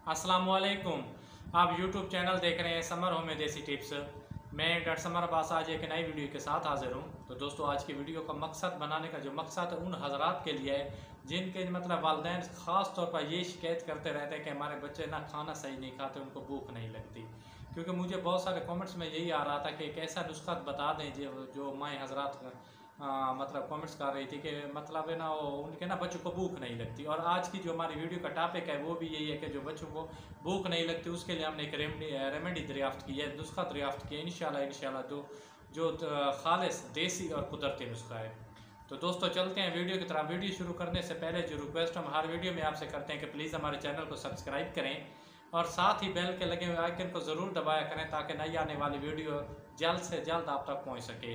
अस्सलामुअलैकुम। आप YouTube channel देख रहे हैं समर होम में देसी टिप्स। मैं डॉक्टर समर अब्बास आज एक नई वीडियो के साथ हाजिर हूं। तो दोस्तों, आज की वीडियो का मकसद बनाने का जो मकसद उन हजरात के लिए है जिनके मतलब वालिदैन ख़ास तौर पर ये शिकायत करते रहते हैं कि हमारे बच्चे ना खाना सही नहीं खाते, उनको भूख नहीं लगती। क्योंकि मुझे बहुत सारे कमेंट्स में यही आ रहा था कि एक ऐसा नुस्खा बता दें जो माएँ हजरात मतलब कमेंट्स कर रही थी कि मतलब है ना वो उनके ना बच्चों को भूख नहीं लगती। और आज की जो हमारी वीडियो का टॉपिक है वो भी यही है कि जो बच्चों को भूख नहीं लगती उसके लिए हमने एक रेमेडी दरियाफ्त की है, नुस्खा दरियाफ्त किया इंशाल्लाह जो खालिस देसी और कुदरती नुस्खा है। तो दोस्तों, चलते हैं वीडियो की तरफ। वीडियो शुरू करने से पहले जो रिक्वेस्ट हम हर वीडियो में आपसे करते हैं कि प्लीज़ हमारे चैनल को सब्सक्राइब करें और साथ ही बेल के लगे हुए आइकन को ज़रूर दबाया करें ताकि नई आने वाली वीडियो जल्द से जल्द आप तक पहुँच सके।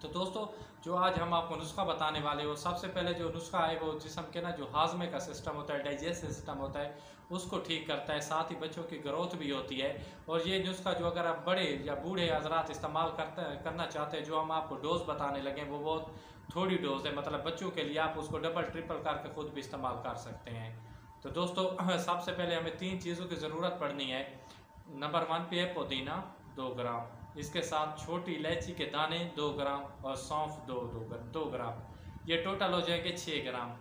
तो दोस्तों, जो आज हम आपको नुस्खा बताने वाले हो, सबसे पहले जो नुस्खा है वो जिस्म के ना जो हाजमे का सिस्टम होता है, डाइजेस्ट सिस्टम होता है, उसको ठीक करता है। साथ ही बच्चों की ग्रोथ भी होती है। और ये नुस्खा जो अगर आप बड़े या बूढ़े हजरात इस्तेमाल करना चाहते हैं, जो हम आपको डोज बताने लगे वो बहुत थोड़ी डोज है। मतलब बच्चों के लिए आप उसको डबल ट्रिपल करके खुद भी इस्तेमाल कर सकते हैं। तो दोस्तों, सबसे पहले हमें 3 चीज़ों की ज़रूरत पड़नी है। नंबर 1 पे है पुदीना 2 ग्राम, इसके साथ छोटी इलायची के दाने 2 ग्राम और सौंफ 2 ग्राम। ये टोटल हो जाएंगे 6 ग्राम।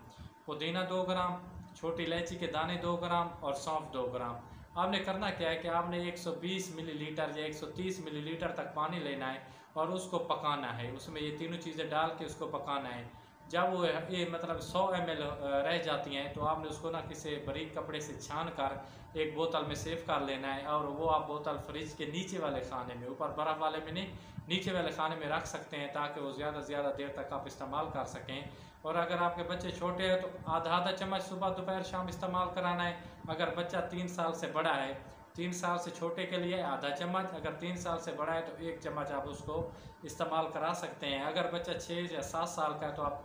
पुदीना 2 ग्राम, छोटी इलायची के दाने 2 ग्राम और सौंफ 2 ग्राम। आपने करना क्या है कि आपने 120 मिलीलीटर या 130 मिलीलीटर तक पानी लेना है और उसको पकाना है। उसमें ये तीनों चीज़ें डाल के उसको पकाना है। जब वो ये मतलब 100 ml रह जाती हैं तो आपने उसको ना किसी बारीक कपड़े से छान कर एक बोतल में सेव कर लेना है। और वो आप बोतल फ्रिज के नीचे वाले खाने में, ऊपर बर्फ़ वाले में नहीं, नीचे वाले खाने में रख सकते हैं ताकि वो ज़्यादा से ज़्यादा देर तक आप इस्तेमाल कर सकें। और अगर आपके बच्चे छोटे हैं तो आधा चम्मच सुबह दोपहर शाम इस्तेमाल कराना है। अगर बच्चा 3 साल से बड़ा है, 3 साल से छोटे के लिए आधा चम्मच, अगर 3 साल से बड़ा है तो 1 चम्मच आप उसको इस्तेमाल करा सकते हैं। अगर बच्चा 6 या 7 साल का है तो आप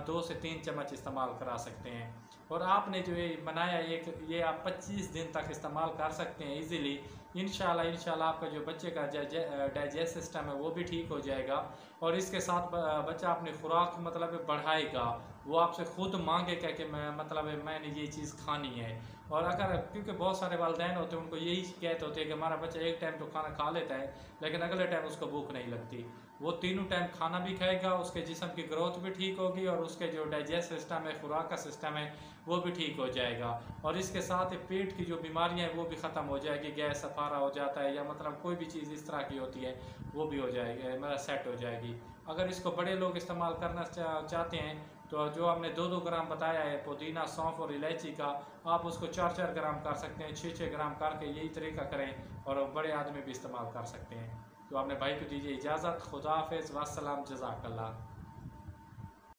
2 से 3 चम्मच इस्तेमाल करा सकते हैं। और आपने जो ये बनाया ये आप 25 दिन तक इस्तेमाल कर सकते हैं इजीली। इंशाल्लाह आपका जो बच्चे का डाइजेस्ट सिस्टम है वो भी ठीक हो जाएगा। और इसके साथ बच्चा अपनी खुराक मतलब बढ़ाएगा। वो आपसे खुद मांगेगा कि मैं मतलब मैंने ये चीज़ खानी है। और अगर क्योंकि बहुत सारे वालिदैन होते हैं उनको यही शिकायत होती है कि हमारा बच्चा एक टाइम तो खाना खा लेता है लेकिन अगले टाइम उसको भूख नहीं लगती। वो तीनों टाइम खाना भी खाएगा, उसके जिस्म की ग्रोथ भी ठीक होगी और उसके जो डाइजेस्ट सिस्टम है, खुराक का सिस्टम है, वो भी ठीक हो जाएगा। और इसके साथ ही पेट की जो बीमारियां हैं वो भी ख़त्म हो जाएगी। गैस सफारा हो जाता है या मतलब कोई भी चीज़ इस तरह की होती है वो भी हो जाएगी, मतलब सेट हो जाएगी। अगर इसको बड़े लोग इस्तेमाल करना चाहते हैं तो जो हमने 2 ग्राम बताया है पुदीना, सौंफ और इलायची का, आप उसको 4 ग्राम कर सकते हैं, 6 ग्राम करके यही तरीका करें और बड़े आदमी भी इस्तेमाल कर सकते हैं। तो आपने भाई को दीजिए इजाज़त। खुदा हाफिज़, वस्सलाम, जज़ाकल्लाह।